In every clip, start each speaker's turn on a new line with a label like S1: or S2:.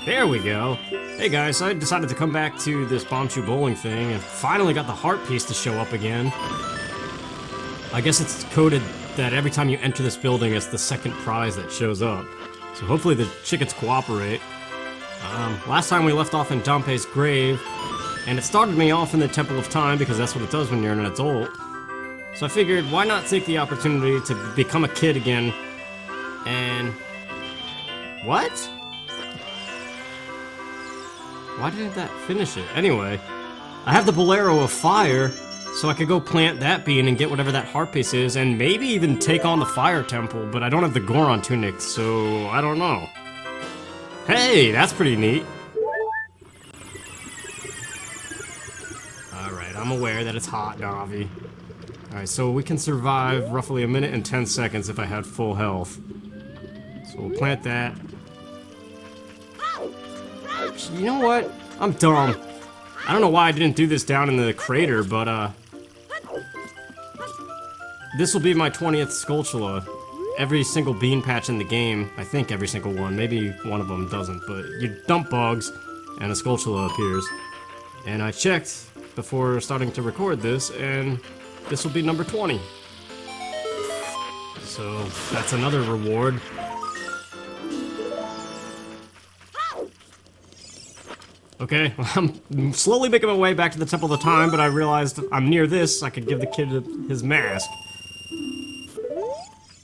S1: There we go. Hey guys, I decided to come back to this Bombchu Bowling thing and finally got the heart piece to show up again. I guess it's coded that every time you enter this building, it's the second prize that shows up. So hopefully the chickens cooperate. Last time we left off in Dampé's grave, and it started me off in the Temple of Time because that's what it does when you're an adult. So I figured, why not take the opportunity to become a kid again, and... What? Why didn't that finish it? Anyway, I have the Bolero of Fire, so I could go plant that bean and get whatever that heart piece is, and maybe even take on the Fire Temple, but I don't have the Goron Tunic, so I don't know. Hey, that's pretty neat. Alright, I'm aware that it's hot, Navi. Alright, so we can survive roughly 1 minute and 10 seconds if I had full health. So we'll plant that. You know what? I'm dumb. I don't know why I didn't do this down in the crater, but this will be my 20th Skulltula. Every single bean patch in the game, I think every single one, maybe one of them doesn't, but you dump bugs and a Skulltula appears. And I checked before starting to record this, and this will be number 20. So that's another reward. Okay, I'm slowly making my way back to the Temple of Time, but I realized I'm near this, I could give the kid his mask.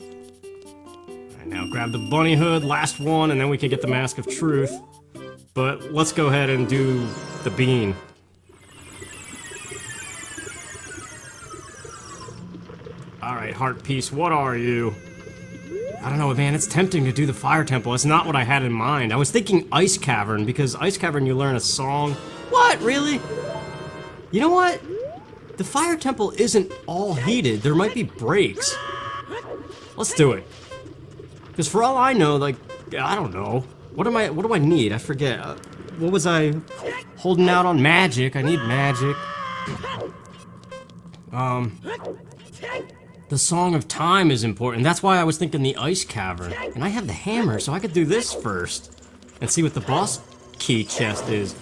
S1: Alright, now grab the bunny hood, last one, and then we can get the Mask of Truth. But let's go ahead and do the bean. Alright, heart piece, what are you? I don't know, man, it's tempting to do the Fire Temple. It's not what I had in mind. I was thinking Ice Cavern, because Ice Cavern you learn a song. What, really? You know what? The Fire Temple isn't all heated. There might be breaks. Let's do it. Because for all I know, like, I don't know. What do I need? I forget. What was I holding out on? Magic. I need magic. The Song of Time is important. That's why I was thinking the Ice Cavern. And I have the hammer, so I could do this first. And see what the boss key chest is.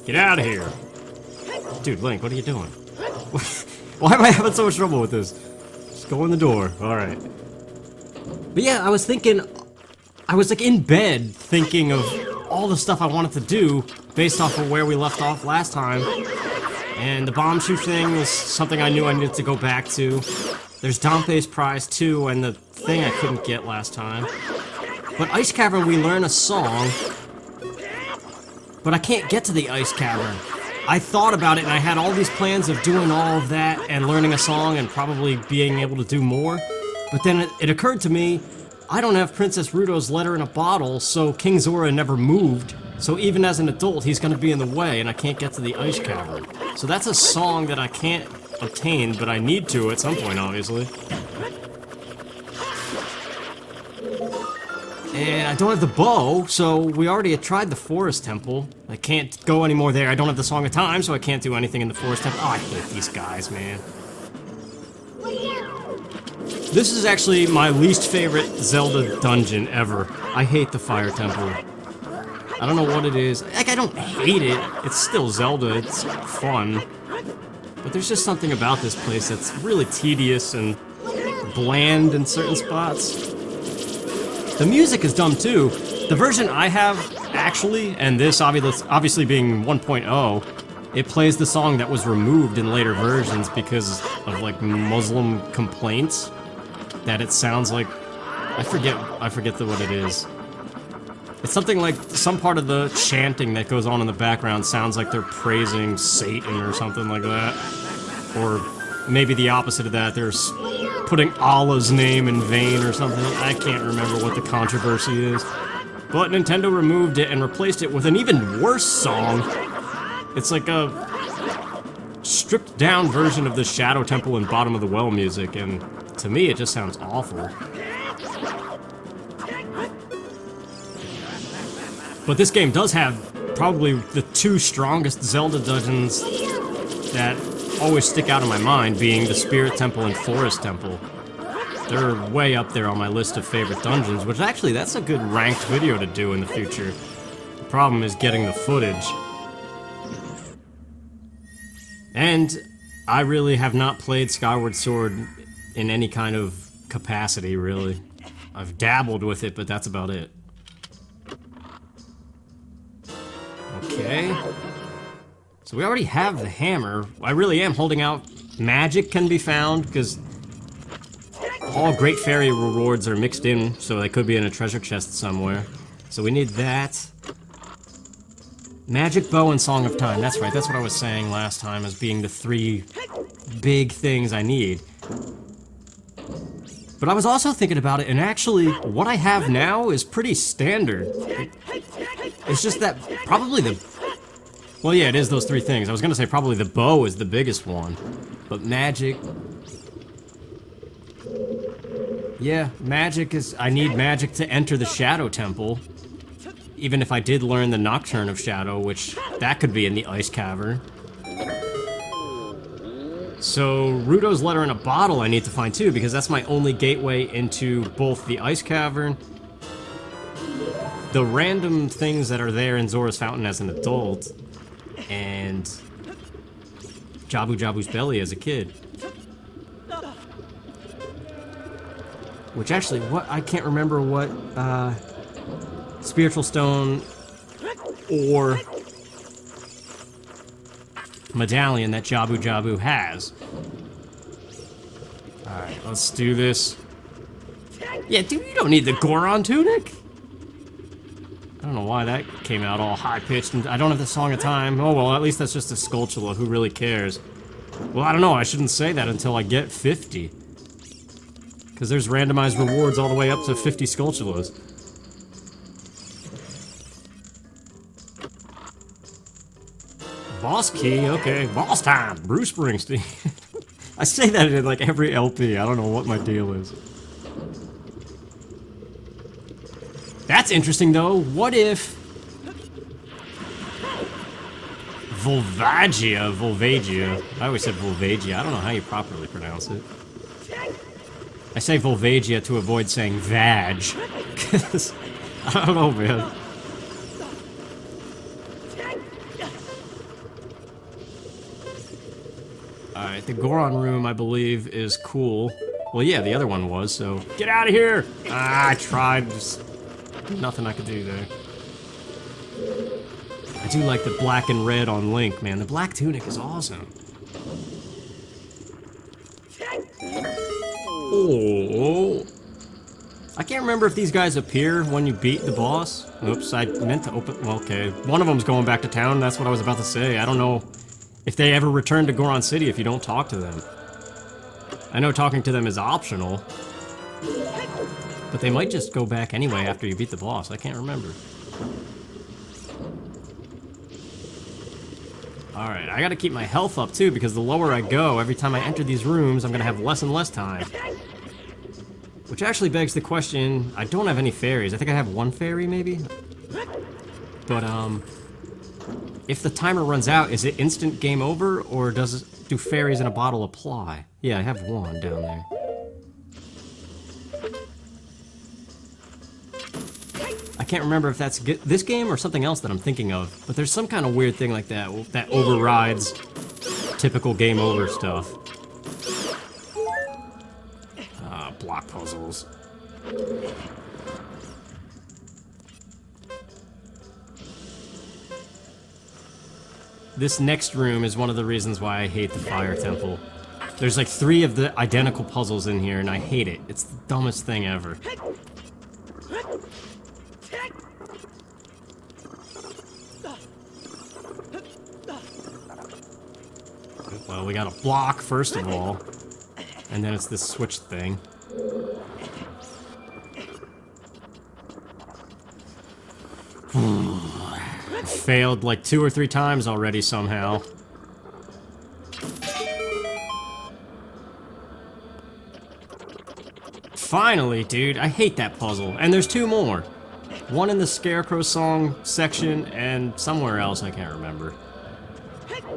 S1: Get out of here. Dude, Link, what are you doing? Why am I having so much trouble with this? Just go in the door. Alright. But yeah, I was thinking... I was like in bed thinking of all the stuff I wanted to do based off of where we left off last time. And the Bombchu thing was something I knew I needed to go back to. There's Dampé's prize too, and the thing I couldn't get last time. But Ice Cavern, we learn a song. But I can't get to the Ice Cavern. I thought about it, and I had all these plans of doing all of that, and learning a song, and probably being able to do more. But then it occurred to me, I don't have Princess Ruto's letter in a bottle, so King Zora never moved. So even as an adult, he's gonna be in the way, and I can't get to the Ice Cavern. So that's a song that I can't obtain, but I need to at some point, obviously. And I don't have the bow, so we already had tried the Forest Temple. I can't go anymore there. I don't have the Song of Time, so I can't do anything in the Forest Temple. Oh, I hate these guys, man. This is actually my least favorite Zelda dungeon ever. I hate the Fire Temple. I don't know what it is. Like, I don't hate it. It's still Zelda. It's fun. But there's just something about this place that's really tedious and bland in certain spots. The music is dumb, too. The version I have, actually, and this obviously being 1.0, it plays the song that was removed in later versions because of, like, Muslim complaints. That it sounds like... I forget what it is. It's something like some part of the chanting that goes on in the background sounds like they're praising Satan or something like that. Or maybe the opposite of that, they're putting Allah's name in vain or something. I can't remember what the controversy is. But Nintendo removed it and replaced it with an even worse song. It's like a stripped down version of the Shadow Temple and Bottom of the Well music, and to me it just sounds awful. But this game does have probably the two strongest Zelda dungeons that always stick out in my mind, being the Spirit Temple and Forest Temple. They're way up there on my list of favorite dungeons, which actually, that's a good ranked video to do in the future. The problem is getting the footage. And I really have not played Skyward Sword in any kind of capacity, really. I've dabbled with it, but that's about it. Okay. So we already have the hammer. I really am holding out. Magic can be found, because all Great Fairy rewards are mixed in, so they could be in a treasure chest somewhere. So we need that. Magic Bow and Song of Time. That's right, that's what I was saying last time as being the 3 big things I need. But I was also thinking about it, and actually, what I have now is pretty standard. It's just that probably the... Well, yeah, it is those 3 things. I was gonna say probably the bow is the biggest one. But magic... Yeah, magic is... I need magic to enter the Shadow Temple. Even if I did learn the Nocturne of Shadow, which that could be in the Ice Cavern. So, Rudo's Letter in a Bottle I need to find too, because that's my only gateway into both the Ice Cavern, the random things that are there in Zora's Fountain as an adult, and Jabu Jabu's belly as a kid. Which actually, what I can't remember what Spiritual Stone or Medallion that Jabu Jabu has. Alright, let's do this. Yeah, dude, you don't need the Goron Tunic! I don't know why that came out all high-pitched, and I don't have the Song of Time. Oh well, at least that's just a Skulltula, who really cares? Well, I don't know, I shouldn't say that until I get 50. Because there's randomized rewards all the way up to 50 Skulltulas. Boss key, okay. Boss time! Bruce Springsteen. I say that in like every LP, I don't know what my deal is. That's interesting though. What if... Volvagia. I always said Volvagia. I don't know how you properly pronounce it. I say Volvagia to avoid saying vag. Cause I don't know, man. Alright, the Goron room, I believe, is cool. Well, yeah, the other one was, so... Get out of here! Ah, I tried. Just nothing I could do there. I do like the black and red on Link, man. The black tunic is awesome. Oh. I can't remember if these guys appear when you beat the boss. Oops, I meant to open... Well, okay. One of them's going back to town, that's what I was about to say. I don't know if they ever return to Goron City if you don't talk to them. I know talking to them is optional. But they might just go back anyway after you beat the boss. I can't remember. Alright, I gotta keep my health up too, because the lower I go, every time I enter these rooms, I'm gonna have less and less time. Which actually begs the question, I don't have any fairies. I think I have 1 fairy, maybe? But, if the timer runs out, is it instant game over, or do fairies in a bottle apply? Yeah, I have 1 down there. I can't remember if that's this game or something else that I'm thinking of, but there's some kind of weird thing like that that overrides typical game over stuff. Block puzzles. This next room is one of the reasons why I hate the Fire Temple. There's like 3 of the identical puzzles in here, and I hate it. It's the dumbest thing ever. Well, we got a block, first of all. And then it's this switch thing. Failed like 2 or 3 times already somehow. Finally, dude, I hate that puzzle. And there's 2 more. One in the Scarecrow Song section and somewhere else I can't remember.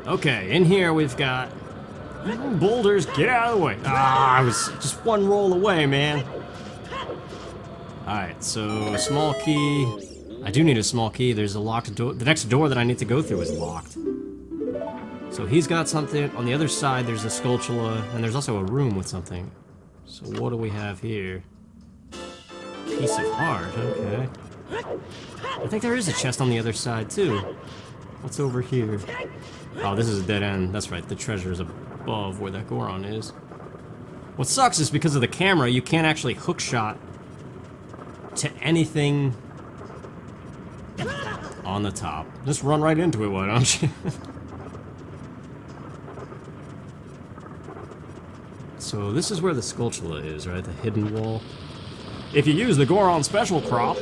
S1: Okay, in here we've got Boulders, get out of the way. Ah, I was just one roll away, man. Alright, so small key. I do need a small key. There's a locked door. The next door that I need to go through is locked. So he's got something. On the other side, there's a Skulltula, and there's also a room with something. So what do we have here? Piece of heart, okay. I think there is a chest on the other side, too. What's over here? Oh, this is a dead end. That's right, the treasure is above where that Goron is. What sucks is because of the camera, you can't actually hookshot to anything on the top. Just run right into it, why don't you? So this is where the Skulltula is, right? The hidden wall. If you use the Goron special crop...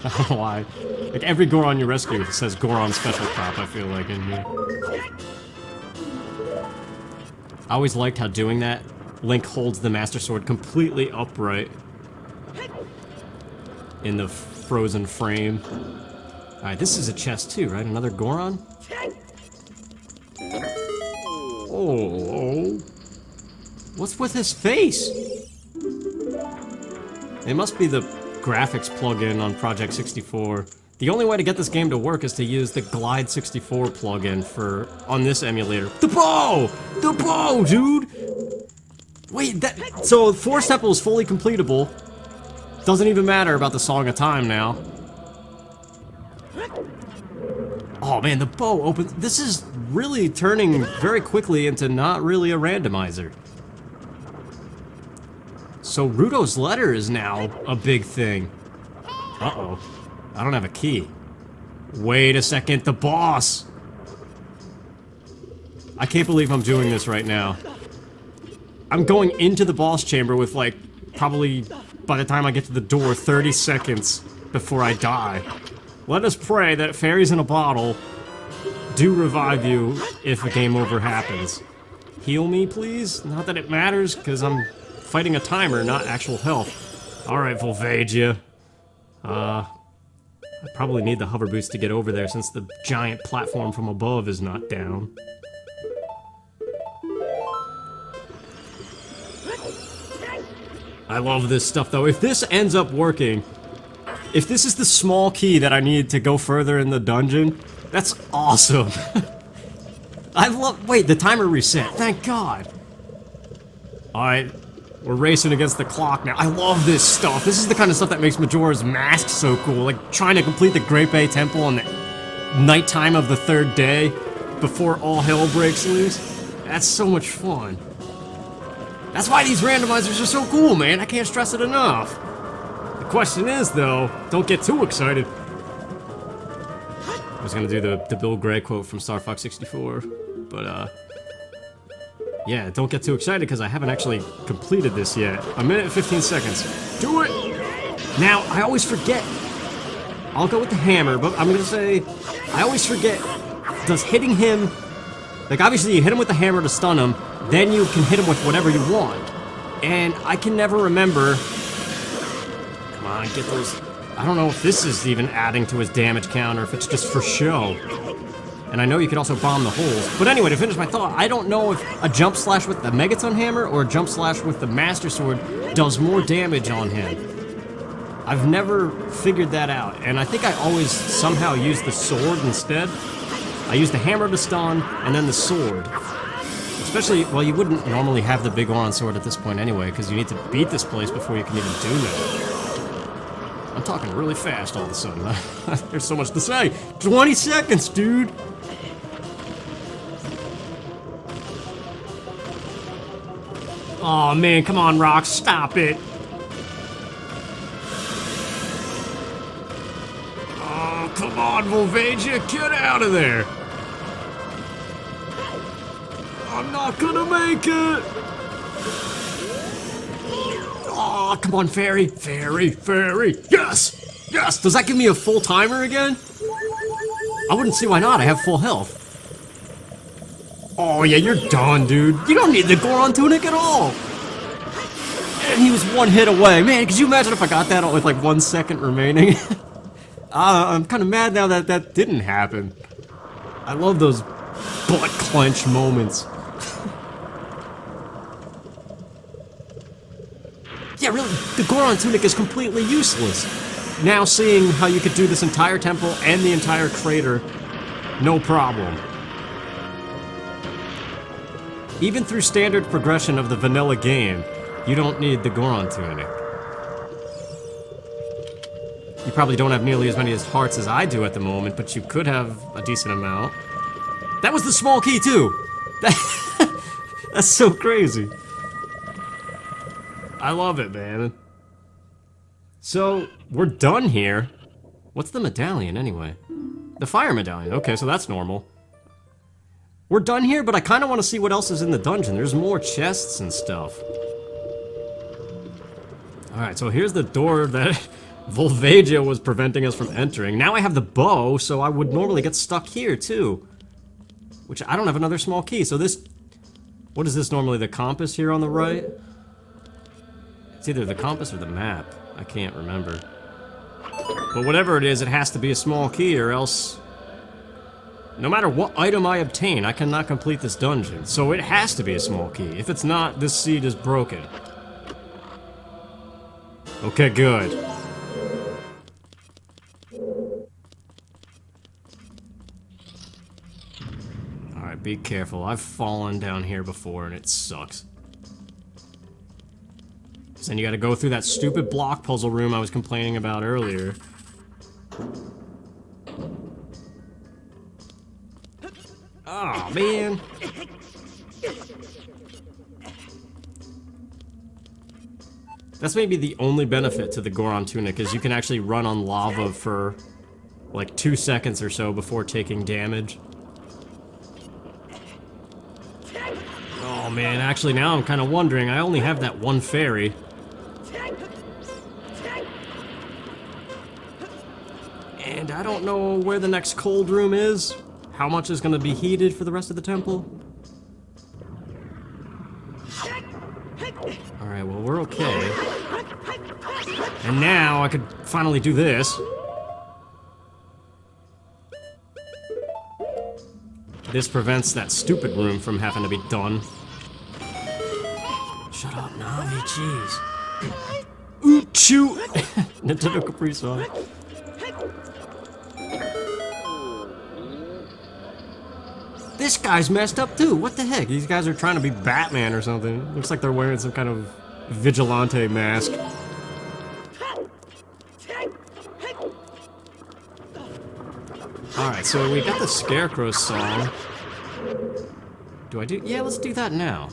S1: I don't know why. Like, every Goron you rescue says Goron special crop, I feel like, in here. I always liked how doing that, Link holds the Master Sword completely upright in the frozen frame. Alright, this is a chest too, right? Another Goron? Oh... What's with his face? It must be the graphics plugin on Project 64. The only way to get this game to work is to use the Glide 64 plugin on this emulator. The bow! The bow, dude! Wait, so Force Temple is fully completable. Doesn't even matter about the Song of Time now. Oh man, the bow opens. This is really turning very quickly into not really a randomizer. So Ruto's letter is now a big thing. Uh-oh. I don't have a key. Wait a second, the boss! I can't believe I'm doing this right now. I'm going into the boss chamber with, like, probably, by the time I get to the door, 30 seconds before I die. Let us pray that fairies in a bottle do revive you if a game over happens. Heal me, please? Not that it matters, because I'm fighting a timer, not actual health. Alright, Volvagia. I probably need the hover boots to get over there since the giant platform from above is not down. I love this stuff though. If this ends up working, if this is the small key that I need to go further in the dungeon, that's awesome. Wait, the timer reset, thank God. Alright. We're racing against the clock now. I love this stuff. This is the kind of stuff that makes Majora's Mask so cool. Like, trying to complete the Great Bay Temple on the nighttime of the third day before all hell breaks loose. That's so much fun. That's why these randomizers are so cool, man. I can't stress it enough. The question is, though, don't get too excited. I was gonna do the Bill Gray quote from Star Fox 64, but, yeah, don't get too excited because I haven't actually completed this yet. A minute and 15 seconds. Do it! Now, I always forget. I'll go with the hammer, but I'm gonna say, I always forget, does hitting him, like obviously you hit him with the hammer to stun him, then you can hit him with whatever you want. And I can never remember, come on, get those, I don't know if this is even adding to his damage count or if it's just for show. And I know you can also bomb the holes. But anyway, to finish my thought, I don't know if a jump slash with the Megaton Hammer or a jump slash with the Master Sword does more damage on him. I've never figured that out, and I think I always somehow use the sword instead. I use the hammer to stun, and then the sword. Especially, well, you wouldn't normally have the big Goron sword at this point anyway, because you need to beat this place before you can even do that. I'm talking really fast all of a sudden. There's so much to say. 20 seconds, dude! Aw, oh, man, come on, Rock, stop it! Oh, come on, Volvagia, get out of there! I'm not gonna make it! Oh, come on, Fairy! Fairy! Fairy! Yes! Yes! Does that give me a full timer again? I wouldn't see why not, I have full health. Oh yeah, you're done, dude. You don't need the Goron Tunic at all! And he was one hit away. Man, could you imagine if I got that with like 1 second remaining? I'm kind of mad now that that didn't happen. I love those butt clench moments. Yeah, really, the Goron Tunic is completely useless. Now seeing how you could do this entire temple and the entire crater, no problem. Even through standard progression of the vanilla game, you don't need the Goron Tunic. You probably don't have nearly as many hearts as I do at the moment, but you could have a decent amount. That was the small key too! That's so crazy. I love it, man. So, we're done here. What's the medallion, anyway? The fire medallion. Okay, so that's normal. We're done here, but I kind of want to see what else is in the dungeon. There's more chests and stuff. Alright, so here's the door that Volvagia was preventing us from entering. Now I have the bow, so I would normally get stuck here, too. Which, I don't have another small key, so this... What is this normally, the compass here on the right? It's either the compass or the map. I can't remember. But whatever it is, it has to be a small key, or else... No matter what item I obtain, I cannot complete this dungeon. So it has to be a small key. If it's not, this seed is broken. Okay, good. Alright, be careful. I've fallen down here before and it sucks. So then you gotta go through that stupid block puzzle room I was complaining about earlier. Oh, man. That's maybe the only benefit to the Goron Tunic, is you can actually run on lava for like 2 seconds or so before taking damage. Oh man, actually now I'm kind of wondering, I only have that one fairy. And I don't know where the next cold room is. How much is going to be heated for the rest of the temple? Alright, well, we're okay. And now I could finally do this. This prevents that stupid room from having to be done. Shut up, Navi, jeez. Ooh, shoot! Nintendo Capri Sun. This guy's messed up too. What the heck? These guys are trying to be Batman or something. Looks like they're wearing some kind of vigilante mask. Alright, so we got the Scarecrow song. Do I do? Yeah, let's do that now.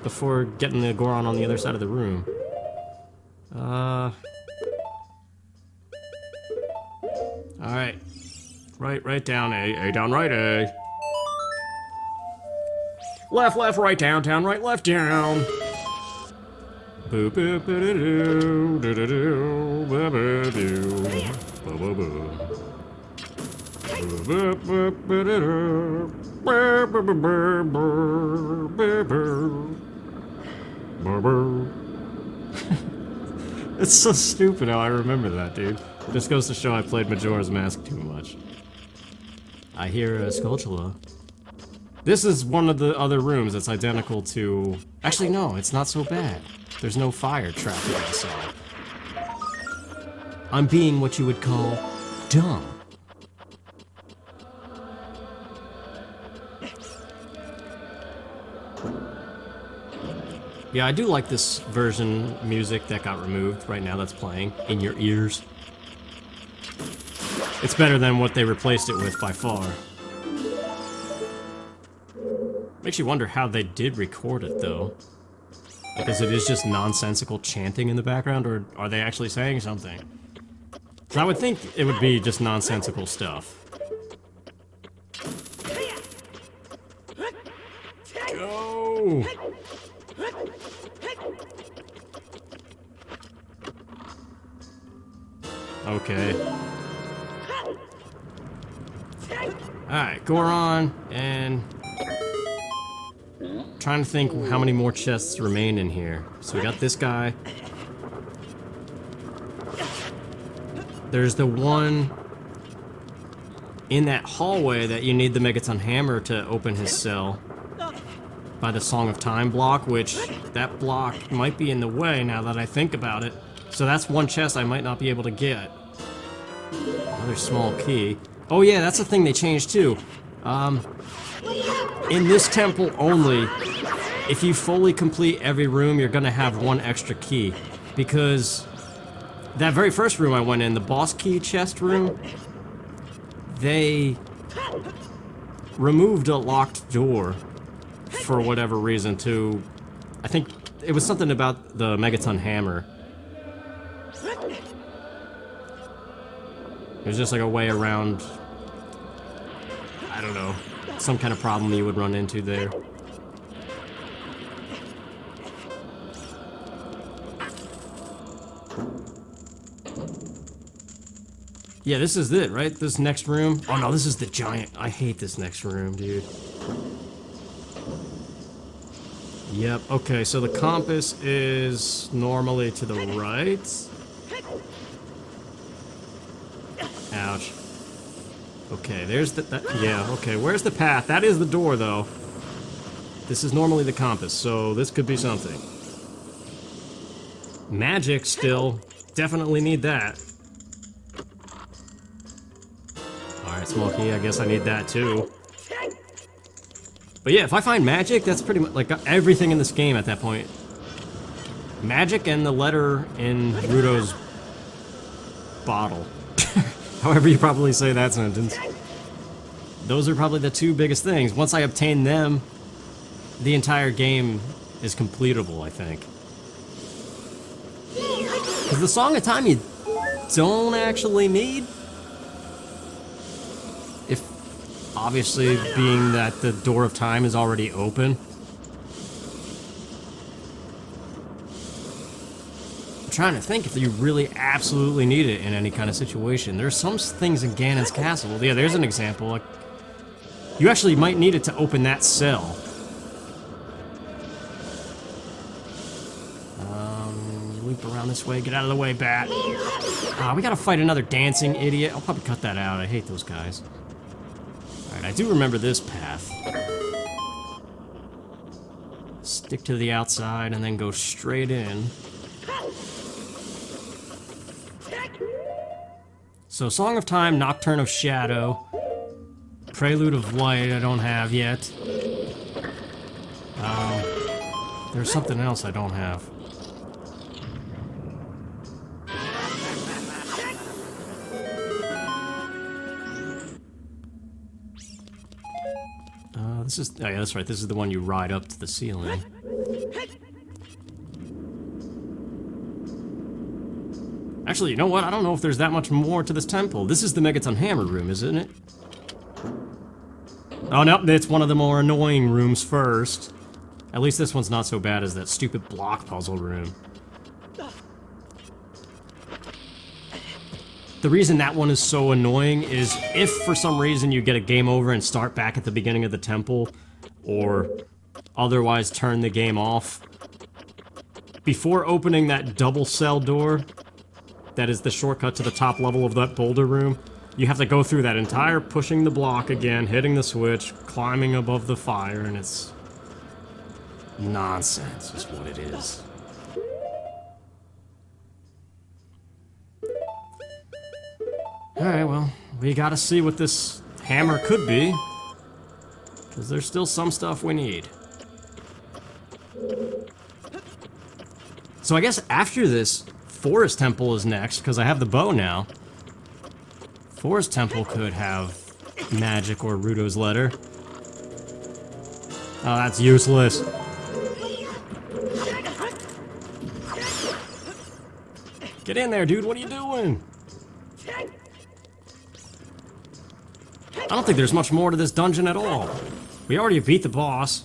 S1: Before getting the Goron on the other side of the room. Alright. Right down A down, right A. Left, right, down, right, left, down. Boo boo boo doo doo doo doo boo boo doo boo boo boo. Boo boo boo doo boo boo boo boo boo boo. It's so stupid how I remember that, dude. This goes to show I played Majora's Mask too much. I hear a Skulltula. This is one of the other rooms that's identical to... Actually, no, it's not so bad. There's no fire trap that I saw. I'm being what you would call dumb. Yeah, I do like this version music that got removed right now that's playing in your ears. It's better than what they replaced it with by far. Makes you wonder how they did record it, though. Because it is just nonsensical chanting in the background, or are they actually saying something? So I would think it would be just nonsensical stuff. Go! Okay. Alright, Goron, and... trying to think how many more chests remain in here. So we got this guy. There's the one in that hallway that you need the Megaton Hammer to open his cell. By the Song of Time block, which that block might be in the way now that I think about it. So that's one chest I might not be able to get. Another small key. Oh yeah, that's the thing they changed too. In this temple only, if you fully complete every room, you're gonna have one extra key. Because that very first room I went in, the boss key chest room, they removed a locked door for whatever reason to, I think it was something about the Megaton hammer. It was just like a way around, I don't know, some kind of problem you would run into there. Yeah, this is it, right? This next room. Oh no, this is the giant. I hate this next room, dude. Yep, okay, so the compass is normally to the right. Ouch. Okay, there's yeah, okay, where's the path? That is the door, though. This is normally the compass, so this could be something. Magic, still. Definitely need that. Alright, Smokey, I guess I need that, too. But yeah, if I find magic, that's pretty much, like, everything in this game at that point. Magic and the letter in Ruto's bottle. However you probably say that sentence. Those are probably the two biggest things. Once I obtain them, the entire game is completable, I think. Because the Song of Time you don't actually need. If, obviously, being that the Door of Time is already open. Trying to think if you really absolutely need it in any kind of situation. There's some things in Ganon's castle. Yeah, there's an example. Like, you actually might need it to open that cell. Loop around this way. Get out of the way, Bat. We gotta fight another dancing idiot. I'll probably cut that out. I hate those guys. Alright, I do remember this path. Stick to the outside and then go straight in. So, Song of Time, Nocturne of Shadow, Prelude of Light I don't have yet. There's something else I don't have. This is, oh yeah, that's right, this is the one you ride up to the ceiling. Actually, you know what? I don't know if there's that much more to this temple. This is the Megaton Hammer room, isn't it? Oh, no, it's one of the more annoying rooms first. At least this one's not so bad as that stupid block puzzle room. The reason that one is so annoying is if for some reason you get a game over and start back at the beginning of the temple, or otherwise turn the game off, before opening that double cell door, that is the shortcut to the top level of that boulder room, you have to go through that entire pushing the block again, hitting the switch, climbing above the fire, and it's nonsense is what it is. Alright, well, we gotta see what this hammer could be, because there's still some stuff we need. So I guess after this, Forest Temple is next, because I have the bow now. Forest Temple could have magic or Ruto's letter. Oh, that's useless. Get in there, dude, what are you doing? I don't think there's much more to this dungeon at all. We already beat the boss.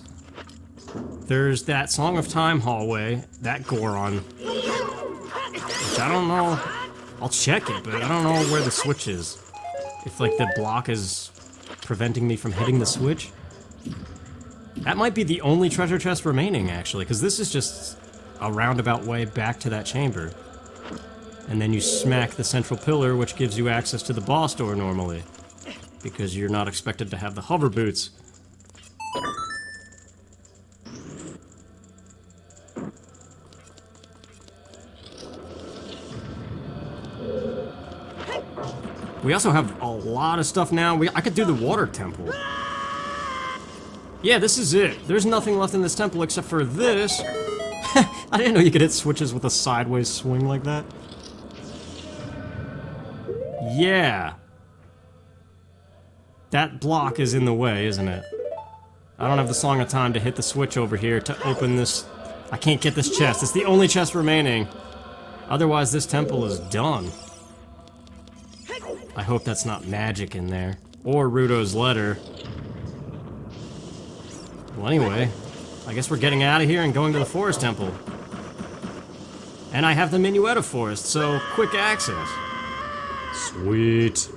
S1: There's that Song of Time hallway, that Goron. Which I don't know. I'll check it, but I don't know where the switch is. If, like, the block is preventing me from hitting the switch. That might be the only treasure chest remaining, actually, because this is just a roundabout way back to that chamber. And then you smack the central pillar, which gives you access to the boss door normally. Because you're not expected to have the hover boots. We also have a lot of stuff now. I could do the water temple. Yeah, this is it. There's nothing left in this temple except for this. I didn't know you could hit switches with a sideways swing like that. Yeah. That block is in the way, isn't it? I don't have the Song of Time to hit the switch over here to open this. I can't get this chest. It's the only chest remaining. Otherwise, this temple is done. I hope that's not magic in there. Or Rudo's letter. Well, anyway, I guess we're getting out of here and going to the Forest Temple. And I have the Minuet of Forest, so quick access. Sweet.